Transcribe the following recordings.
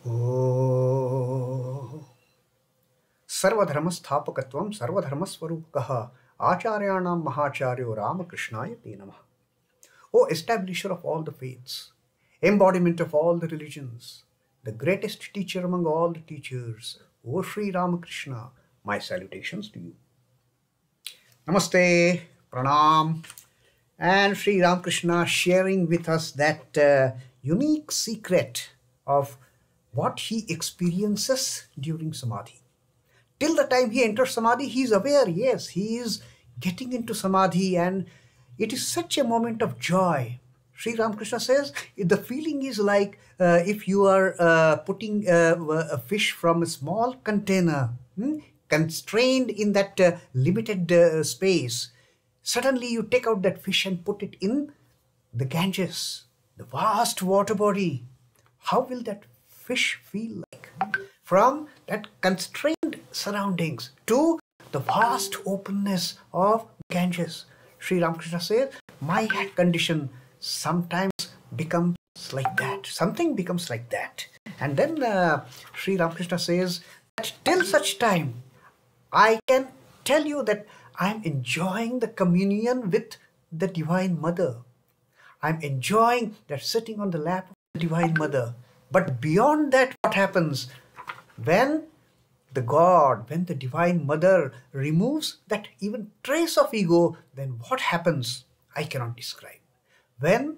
Oh, Sarvadharmasthapakatvam Sarvadharmaswarupakaha Acharyanam Mahacharyo Ramakrishnaaya Te Namaha. O establisher of all the faiths, embodiment of all the religions, the greatest teacher among all the teachers, O Sri Ramakrishna, my salutations to you. Namaste, Pranam, and Sri Ramakrishna sharing with us that unique secret of what he experiences during Samadhi. Till the time he enters Samadhi, he is aware, yes, he is getting into Samadhi, and it is such a moment of joy. Sri Ramakrishna says the feeling is like if you are putting a fish from a small container, constrained in that limited space. Suddenly you take out that fish and put it in the Ganges, the vast water body. How will that fish feel like? From that constrained surroundings to the vast openness of Ganges. Sri Ramakrishna says, my condition sometimes becomes like that. Something becomes like that. And then Sri Ramakrishna says that till such time, I can tell you that I'm enjoying the communion with the Divine Mother. I'm enjoying that sitting on the lap of the Divine Mother. But beyond that, what happens? When the God, when the Divine Mother removes that even trace of ego, then what happens? I cannot describe. When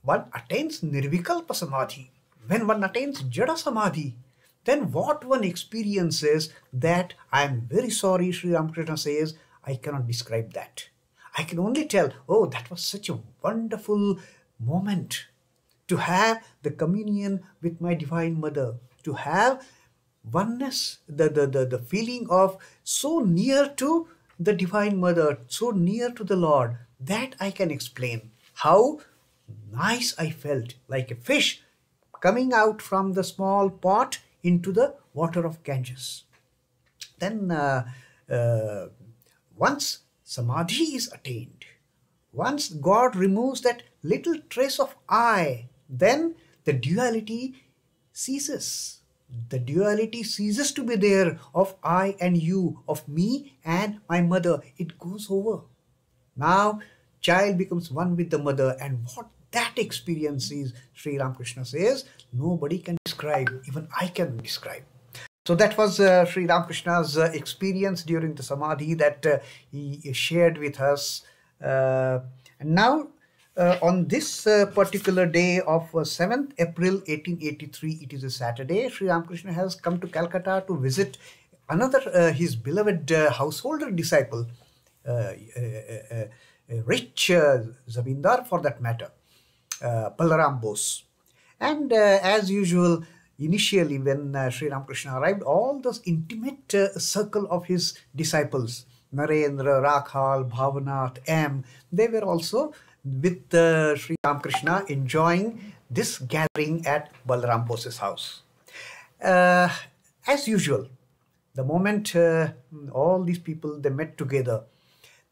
one attains Nirvikalpa Samadhi, when one attains Jada Samadhi, then what one experiences that I am very sorry, Sri Ramakrishna says, I cannot describe that. I can only tell, oh, that was such a wonderful moment to have the communion with my Divine Mother, to have oneness, the feeling of so near to the Divine Mother, so near to the Lord, that I can explain how nice I felt, like a fish coming out from the small pot into the water of Ganges. Then once Samadhi is attained, once God removes that little trace of I, then the duality ceases. The duality ceases to be there of I and you, of me and my mother. It goes over. Now, child becomes one with the mother, and what that experience is, Sri Ramakrishna says, nobody can describe, even I can describe. So that was Sri Ramakrishna's experience during the Samadhi that he shared with us. And now, on this particular day of 7th April 1883, it is a Saturday, Sri Ramakrishna has come to Calcutta to visit another, his beloved householder disciple, rich Zamindar for that matter, Balaram Bose. And as usual, initially when Sri Ramakrishna arrived, all those intimate circle of his disciples, Narendra, Rakhal, Bhavanath, M, they were also with Sri Ramakrishna enjoying this gathering at Balaram Bose's house. As usual, the moment all these people, they met together,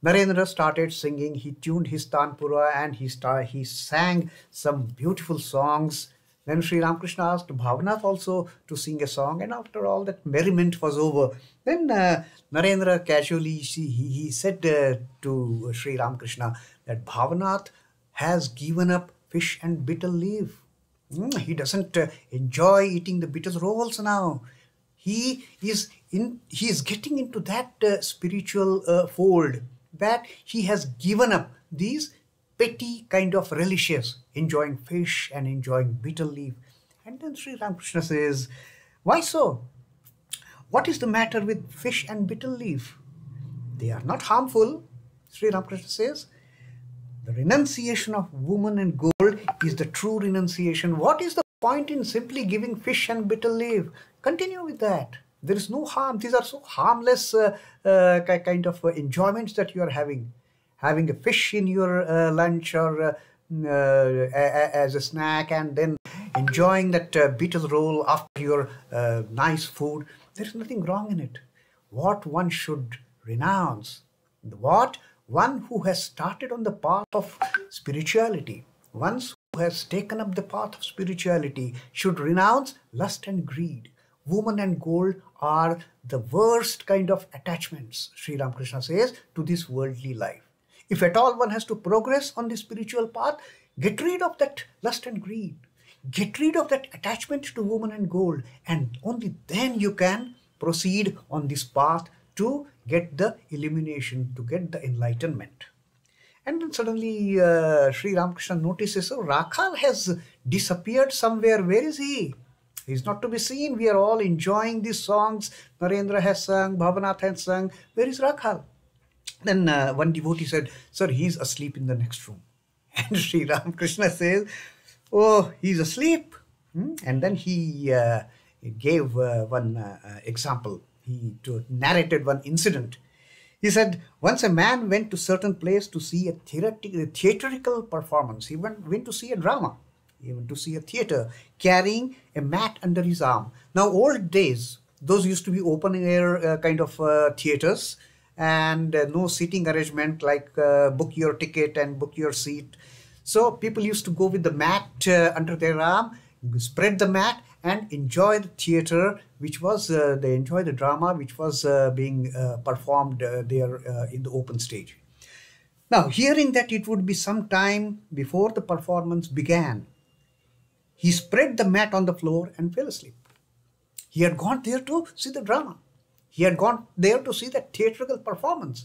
Narendra started singing. He tuned his tanpura and he sang some beautiful songs. Then Sri Ramakrishna asked Bhavanath also to sing a song, and after all that merriment was over, then Narendra casually, he said to Sri Ramakrishna that Bhavanath has given up fish and betel-leaf. He doesn't enjoy eating the betel rolls now. He is getting into that spiritual fold, that he has given up these petty kind of relishes, enjoying fish and enjoying betel-leaf. And then Sri Ramakrishna says, why so? What is the matter with fish and betel-leaf? They are not harmful, Sri Ramakrishna says. The renunciation of woman and gold is the true renunciation. What is the point in simply giving fish and betel-leaf? Continue with that. There is no harm. These are so harmless kind of enjoyments that you are having. Having a fish in your lunch or as a snack, and then enjoying that betel roll after your nice food. There is nothing wrong in it. What one should renounce, what one who has started on the path of spirituality, one who has taken up the path of spirituality should renounce lust and greed. Woman and gold are the worst kind of attachments, Sri Ramakrishna says, to this worldly life. If at all one has to progress on the spiritual path, get rid of that lust and greed. Get rid of that attachment to woman and gold, and only then you can proceed on this path to get the illumination, to get the enlightenment. And then suddenly Sri Ramakrishna notices, oh, Rakhal has disappeared somewhere. Where is he? He's not to be seen. We are all enjoying these songs. Narendra has sung, Bhavanath has sung. Where is Rakhal? Then one devotee said, sir, he's asleep in the next room. And Sri Ramakrishna says, oh, he's asleep. And then he gave one example. He narrated one incident. He said, once a man went to a certain place to see a theatrical performance. He went to see a drama. He went to see a theater, carrying a mat under his arm. Now, old days, those used to be open-air kind of theaters, and no seating arrangement like book your ticket and book your seat. So people used to go with the mat under their arm, spread the mat, and enjoy the theater, which was, they enjoy the drama which was being performed there in the open stage. Now, hearing that it would be some time before the performance began, he spread the mat on the floor and fell asleep. He had gone there to see the drama. He had gone there to see that theatrical performance.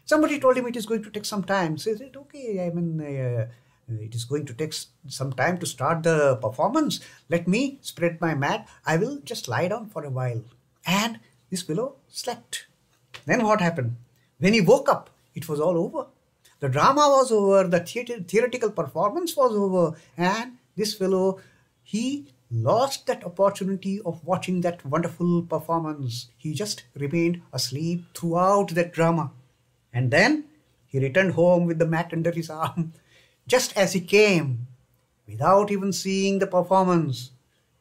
Somebody told him it is going to take some time. He said, okay, I mean, it is going to take some time to start the performance. Let me spread my mat. I will just lie down for a while. And this fellow slept. Then what happened? When he woke up, it was all over. The drama was over. The theatrical performance was over. And this fellow, he lost that opportunity of watching that wonderful performance. He just remained asleep throughout that drama. And then he returned home with the mat under his arm. Just as he came, without even seeing the performance,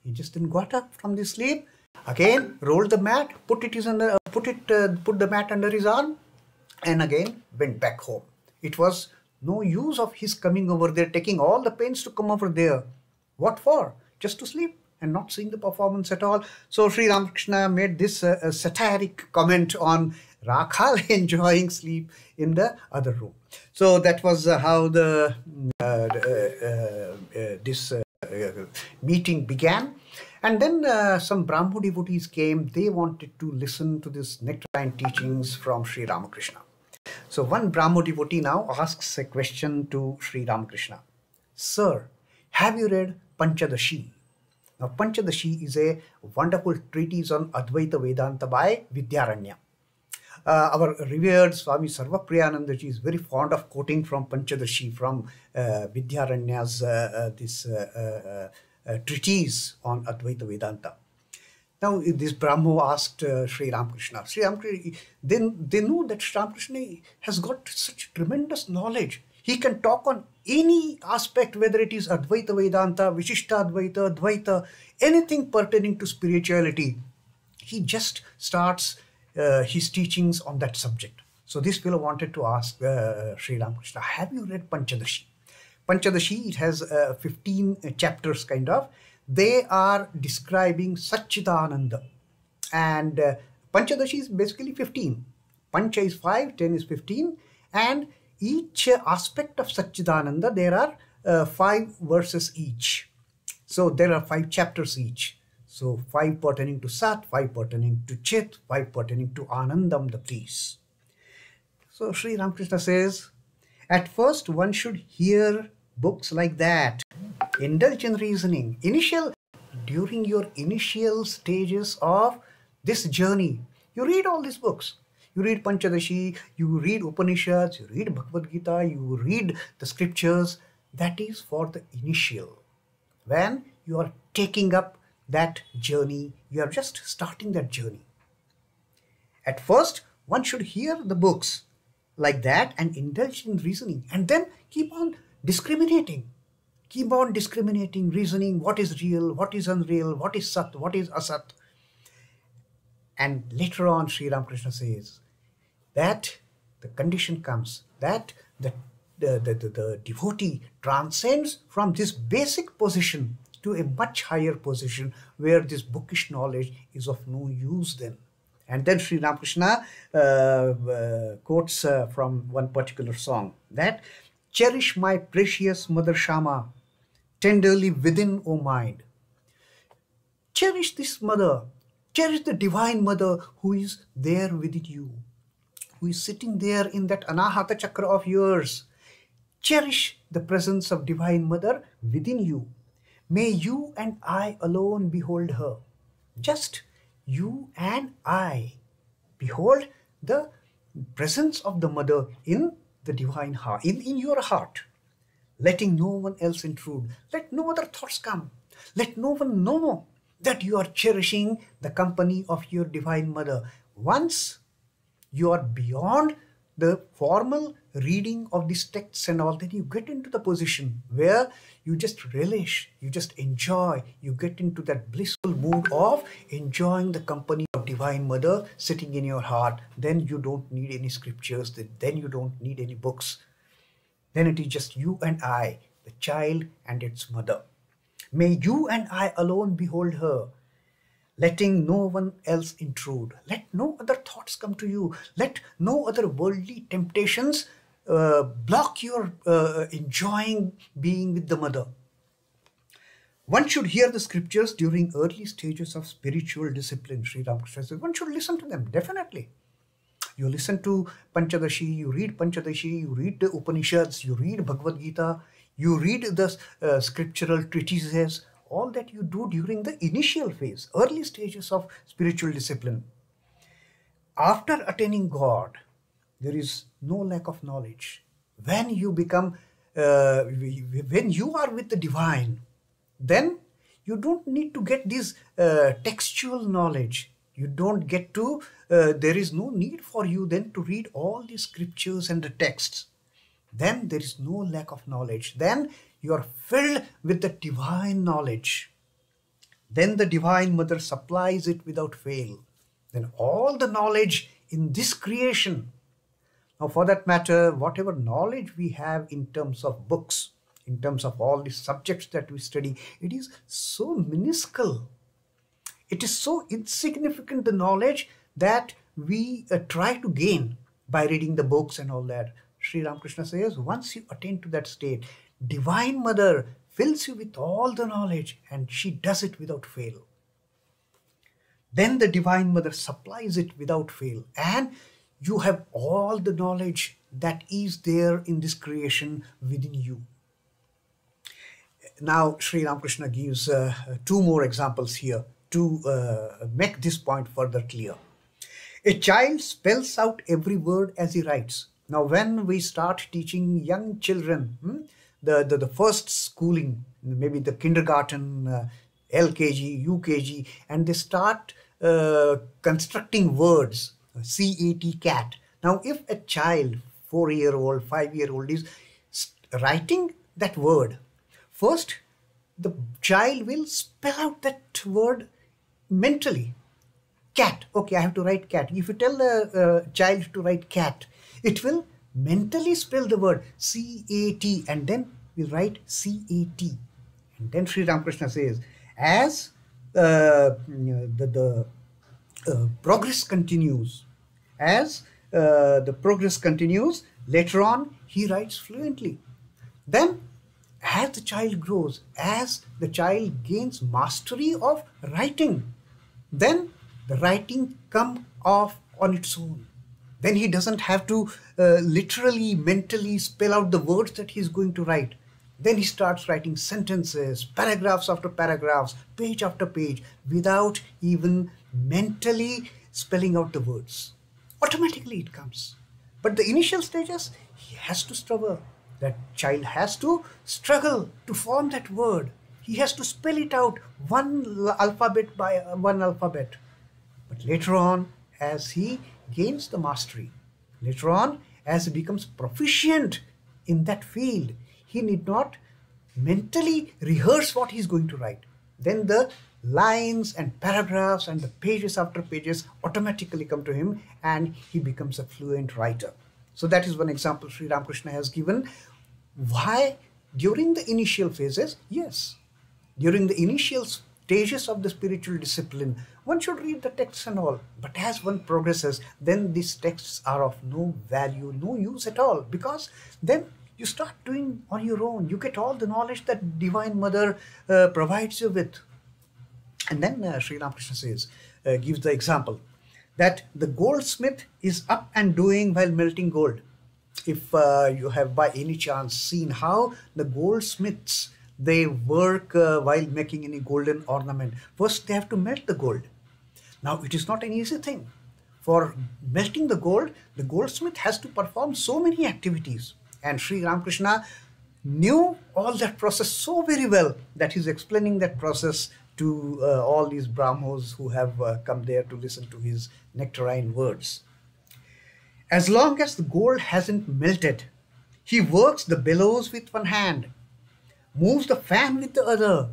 he just then got up from the sleep, again rolled the mat, put the mat under his arm, and again went back home. It was no use of his coming over there, taking all the pains to come over there. What for? Just to sleep and not seeing the performance at all. So Sri Ramakrishna made this satiric comment on Rakhal enjoying sleep in the other room. So that was how this meeting began. And then some Brahmo devotees came. They wanted to listen to this nectarine teachings from Sri Ramakrishna. So one Brahmo devotee now asks a question to Sri Ramakrishna. Sir, have you read Panchadasi? Now, Panchadasi is a wonderful treatise on Advaita Vedanta by Vidyaranya. Our revered Swami Sarvapriyanandaji is very fond of quoting from Panchadasi, from Vidyaranya's this treatise on Advaita Vedanta. Now, this Brahmo asked Sri Ramakrishna. Then they know that Sri Ramakrishna has got such tremendous knowledge. He can talk on any aspect, whether it is Advaita Vedanta, Vishishta Advaita, Advaita, anything pertaining to spirituality. He just starts his teachings on that subject. So this fellow wanted to ask Sri Ramakrishna, have you read Panchadasi? Panchadasi, it has 15 chapters kind of. They are describing Satchidananda. And Panchadasi is basically 15. Pancha is 5, 10 is 15. And each aspect of Satchidananda, there are 5 verses each. So there are 5 chapters each. So 5 pertaining to Sat, 5 pertaining to Chit, 5 pertaining to Anandam, the bliss. So Sri Ramakrishna says, at first one should hear books like that. Indulge in reasoning. During your initial stages of this journey, you read all these books. You read Panchadasi, you read Upanishads, you read Bhagavad Gita, you read the scriptures. That is for the initial. When you are taking up that journey, you are just starting that journey. At first, one should hear the books like that and indulge in reasoning, and then keep on discriminating. Keep on discriminating, reasoning what is real, what is unreal, what is Sat, what is Asat. And later on, Sri Ramakrishna says that the condition comes that the the devotee transcends from this basic position to a much higher position where this bookish knowledge is of no use then. And then Sri Ramakrishna quotes from one particular song that, cherish my precious Mother Shama tenderly within, O mind. Cherish this mother, cherish the divine mother who is there within you, who is sitting there in that anahata chakra of yours. Cherish the presence of divine mother within you. May you and I alone behold her. Just you and I behold the presence of the mother in the divine heart, in your heart, letting no one else intrude. Let no other thoughts come. Let no one know that you are cherishing the company of your divine mother. Once you are beyond the formal reading of these texts and all, then you get into the position where you just relish, you just enjoy, you get into that blissful mood of enjoying the company of divine mother sitting in your heart. Then you don't need any scriptures, then you don't need any books. Then it is just you and I, the child and its mother. May you and I alone behold her, letting no one else intrude. Let no other thoughts come to you. Let no other worldly temptations block your enjoying being with the mother. One should hear the scriptures during early stages of spiritual discipline, Sri Ramakrishna says. One should listen to them, definitely. You listen to Panchadasi, you read Panchadasi, you read the Upanishads, you read Bhagavad Gita, you read the scriptural treatises, all that you do during the initial phase, early stages of spiritual discipline. After attaining God, there is no lack of knowledge. When you become, when you are with the divine, then you don't need to get this textual knowledge. You don't get to, there is no need for you then to read all the scriptures and the texts. Then there is no lack of knowledge. Then you are filled with the divine knowledge. Then the divine mother supplies it without fail. Then all the knowledge in this creation. Now for that matter, whatever knowledge we have in terms of books, in terms of all the subjects that we study, it is so minuscule. It is so insignificant, the knowledge that we try to gain by reading the books and all that. Sri Ramakrishna says, once you attain to that state, Divine Mother fills you with all the knowledge and she does it without fail. Then the Divine Mother supplies it without fail and you have all the knowledge that is there in this creation within you. Now Sri Ramakrishna gives two more examples here to make this point further clear. A child spells out every word as he writes. Now when we start teaching young children, the first schooling, maybe the kindergarten, LKG, UKG, and they start constructing words, CAT, cat. Now if a child, 4-year-old, 5-year-old is writing that word, first the child will spell out that word mentally. Cat, okay, I have to write cat. If you tell the child to write cat, it will mentally spell the word C-A-T and then we'll write C-A-T. And then Sri Ramakrishna says, as the progress continues, later on he writes fluently. Then as the child grows, as the child gains mastery of writing, then the writing comes off on its own. Then he doesn't have to literally, mentally spell out the words that he's going to write. Then he starts writing sentences, paragraphs after paragraphs, page after page, without even mentally spelling out the words. Automatically it comes. But the initial stages, he has to struggle. That child has to struggle to form that word. He has to spell it out one alphabet by one alphabet. But later on, as he gains the mastery, later on, as he becomes proficient in that field, he need not mentally rehearse what he's going to write. Then the lines and paragraphs and the pages after pages automatically come to him and he becomes a fluent writer. So that is one example Sri Ramakrishna has given. Why during the initial phases, yes, during the initial stages of the spiritual discipline, one should read the texts and all. But as one progresses, then these texts are of no value, no use at all, because then you start doing on your own. You get all the knowledge that Divine Mother provides you with. And then Sri Ramakrishna says, gives the example that the goldsmith is up and doing while melting gold. If you have by any chance seen how the goldsmiths, they work while making any golden ornament, first they have to melt the gold. Now it is not an easy thing. For melting the goldsmith has to perform so many activities, and Sri Ramakrishna knew all that process so very well that he's explaining that process to all these Brahmos who have come there to listen to his nectarine words. As long as the gold hasn't melted, he works the bellows with one hand, moves the fan with the other,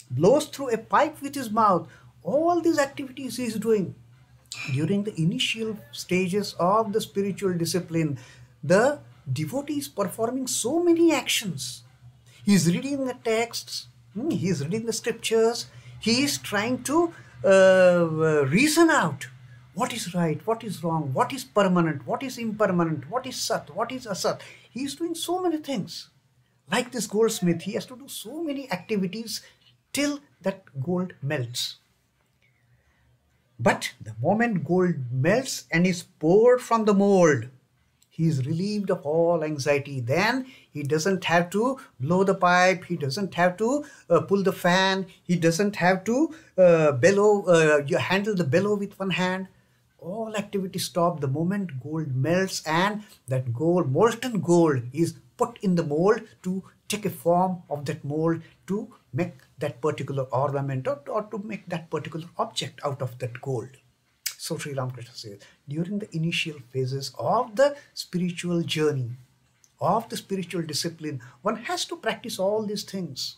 blows through a pipe with his mouth. All these activities he is doing. During the initial stages of the spiritual discipline, the devotee is performing so many actions. He is reading the texts, he is reading the scriptures, he is trying to reason out what is right, what is wrong, what is permanent, what is impermanent, what is sat, what is asat. He is doing so many things. Like this goldsmith, he has to do so many activities till that gold melts. But the moment gold melts and is poured from the mold, he is relieved of all anxiety. Then he doesn't have to blow the pipe, he doesn't have to pull the fan, he doesn't have to handle the bellow with one hand. All activity stop the moment gold melts, and that gold, molten gold, is put in the mold to take a form of that mold to make that particular ornament or to make that particular object out of that gold. So Sri Ramakrishna says, during the initial phases of the spiritual journey, of the spiritual discipline, one has to practice all these things.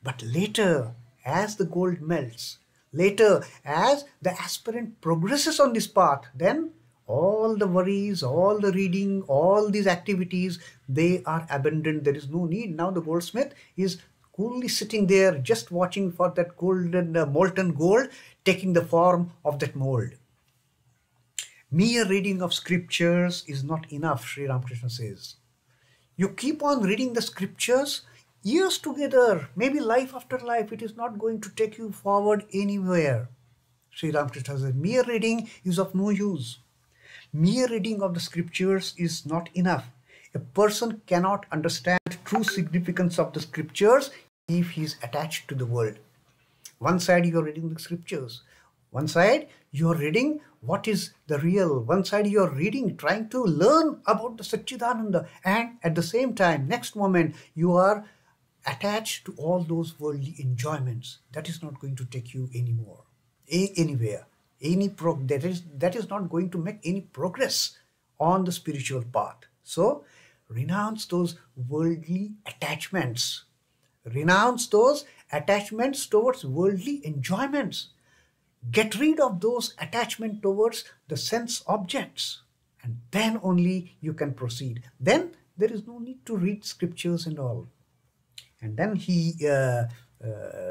But later, as the gold melts, later as the aspirant progresses on this path, then all the worries, all the reading, all these activities, they are abandoned. There is no need. Now the goldsmith is coolly sitting there just watching for that golden molten gold taking the form of that mold. Mere reading of scriptures is not enough, Sri Ramakrishna says. You keep on reading the scriptures years together, maybe life after life, it is not going to take you forward anywhere. Sri Ramakrishna says, mere reading is of no use. Mere reading of the scriptures is not enough. A person cannot understand true significance of the scriptures if he is attached to the world. One side you are reading the scriptures, one side you are reading what is the real, one side you are reading, trying to learn about the Satchidananda, and at the same time, next moment, you are attached to all those worldly enjoyments. That is not going to take you anymore, anywhere. That is not going to make any progress on the spiritual path. So renounce those worldly attachments. Renounce those attachments towards worldly enjoyments. Get rid of those attachments towards the sense objects, and then only you can proceed. Then there is no need to read scriptures and all. And then he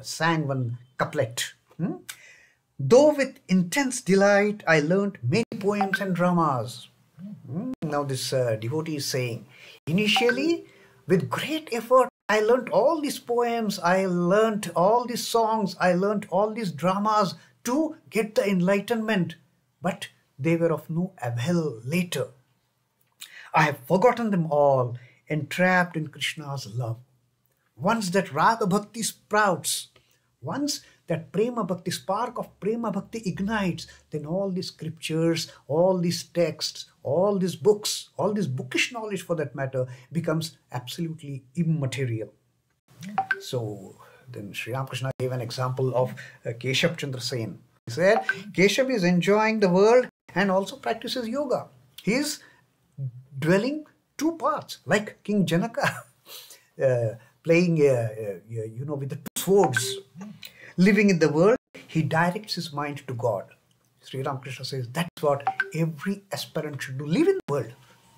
sang one couplet. Though with intense delight I learnt many poems and dramas. Now this devotee is saying, initially with great effort I learnt all these poems, I learnt all these songs, I learnt all these dramas to get the enlightenment, but they were of no avail later. I have forgotten them all, entrapped in Krishna's love. Once that Raga Bhakti sprouts, once that Prema Bhakti, spark of Prema Bhakti ignites, then all these scriptures, all these texts, all these books, all this bookish knowledge for that matter becomes absolutely immaterial. So then Sri Ramakrishna gave an example of Keshav Chandra Sen. He said, Keshav is enjoying the world and also practices yoga. He is dwelling two paths, like King Janaka, playing, with the two swords. Living in the world, he directs his mind to God. Sri Ramakrishna says that's what every aspirant should do. Live in the world.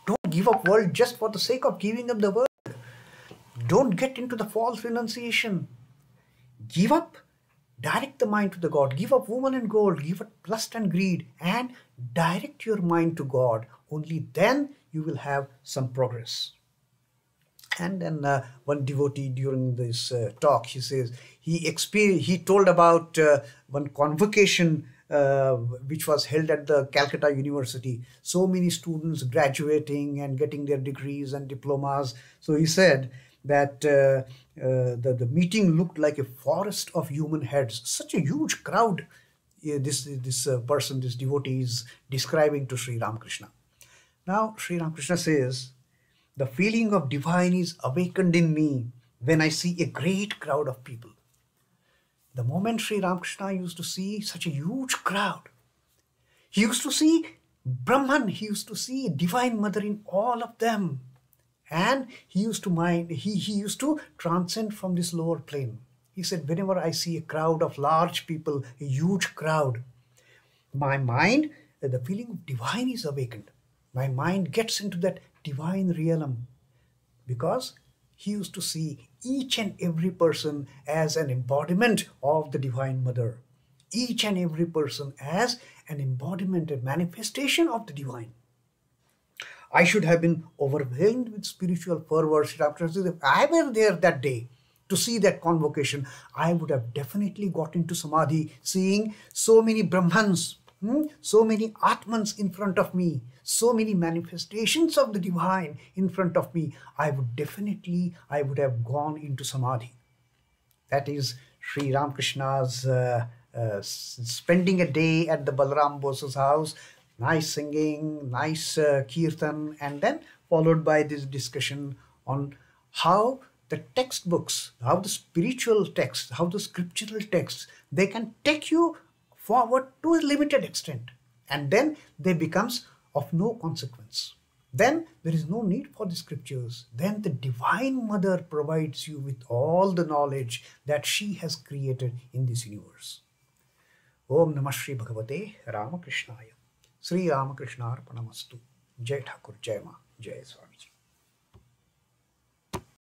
Don't give up world just for the sake of giving up the world. Don't get into the false renunciation. Give up, direct the mind to the God. Give up woman and gold, give up lust and greed, and direct your mind to God. Only then you will have some progress. And then one devotee during this talk, he says, he told about one convocation which was held at the Calcutta University. So many students graduating and getting their degrees and diplomas. So he said that the meeting looked like a forest of human heads. Such a huge crowd. This devotee is describing to Sri Ramakrishna. Now Sri Ramakrishna says, the feeling of divine is awakened in me when I see a great crowd of people. The moment Sri Ramakrishna used to see such a huge crowd, he used to see Brahman, he used to see Divine Mother in all of them. And he used to transcend from this lower plane. He said, whenever I see a crowd of large people, a huge crowd, my mind, the feeling of divine is awakened. My mind gets into that divine realm, because he used to see each and every person as an embodiment of the Divine Mother. Each and every person as an embodiment, a manifestation of the divine. I should have been overwhelmed with spiritual fervor. If I were there that day to see that convocation, I would have definitely got into samadhi, seeing so many Brahmans, so many Atmans in front of me, so many manifestations of the divine in front of me. I would have gone into samadhi. That is Sri Ramakrishna's spending a day at the Balaram Bosa's house, nice singing, nice kirtan, and then followed by this discussion on how the textbooks, how the spiritual texts, how the scriptural texts, they can take you forward to a limited extent, and then they becomes of no consequence. Then there is no need for the scriptures. Then the Divine Mother provides you with all the knowledge that she has created in this universe. Om Namah Shri Bhagavate Ramakrishnaya. Sri Ramakrishna Arpanamastu. Jai Thakur, Jai Ma, Jai Swamiji.